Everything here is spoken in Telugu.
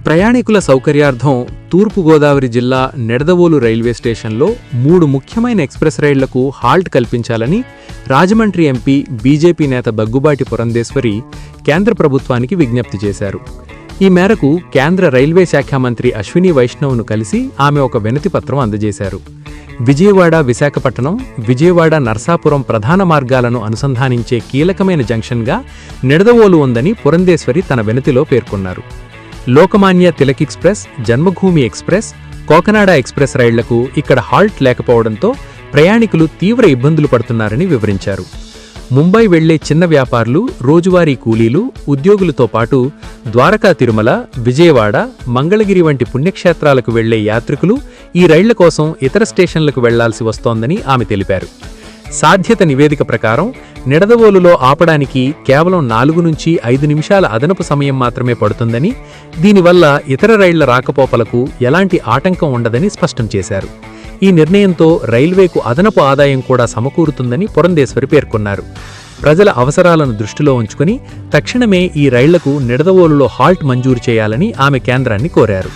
ప్రయాణికుల సౌకర్యార్థం తూర్పుగోదావరి జిల్లా నిడదవోలు రైల్వే స్టేషన్లో 3 ముఖ్యమైన ఎక్స్ప్రెస్ రైళ్లకు హాల్ట్ కల్పించాలని రాజమండ్రి ఎంపీ బీజేపీ నేత దగ్గుబాటి పురంధేశ్వరి కేంద్ర ప్రభుత్వానికి విజ్ఞప్తి చేశారు. ఈ మేరకు కేంద్ర రైల్వే శాఖ మంత్రి అశ్విని వైష్ణవ్ను కలిసి ఆమె ఒక వినతిపత్రం అందజేశారు. విజయవాడ విశాఖపట్నం, విజయవాడ నర్సాపురం ప్రధాన మార్గాలను అనుసంధానించే కీలకమైన జంక్షన్గా నిడదవోలు ఉందని పురంధేశ్వరి తన వినతిలో పేర్కొన్నారు. లోకమాన్య తిలక్ ఎక్స్ప్రెస్, జన్మభూమి ఎక్స్ప్రెస్, కోకనాడ ఎక్స్ప్రెస్ రైళ్లకు ఇక్కడ హాల్ట్ లేకపోవడంతో ప్రయాణికులు తీవ్ర ఇబ్బందులు పడుతున్నారని వివరించారు. ముంబై వెళ్లే చిన్న వ్యాపారులు, రోజువారీ కూలీలు, ఉద్యోగులతో పాటు ద్వారకా తిరుమల, విజయవాడ, మంగళగిరి వంటి పుణ్యక్షేత్రాలకు వెళ్లే యాత్రికులు ఈ రైళ్ల కోసం ఇతర స్టేషన్లకు వెళ్లాల్సి వస్తోందని ఆమె తెలిపారు. సాధ్యత నివేదిక ప్రకారం నిడదవోలులో ఆపడానికి కేవలం 4 నుంచి 5 నిమిషాల అదనపు సమయం మాత్రమే పడుతుందని, దీనివల్ల ఇతర రైళ్ల రాకపోకలకు ఎలాంటి ఆటంకం ఉండదని స్పష్టం చేశారు. ఈ నిర్ణయంతో రైల్వేకు అదనపు ఆదాయం కూడా సమకూరుతుందని పురంధేశ్వరి పేర్కొన్నారు. ప్రజల అవసరాలను దృష్టిలో ఉంచుకుని తక్షణమే ఈ రైళ్లకు నిడదవోలులో హాల్ట్ మంజూరు చేయాలని ఆమె కేంద్రాన్ని కోరారు.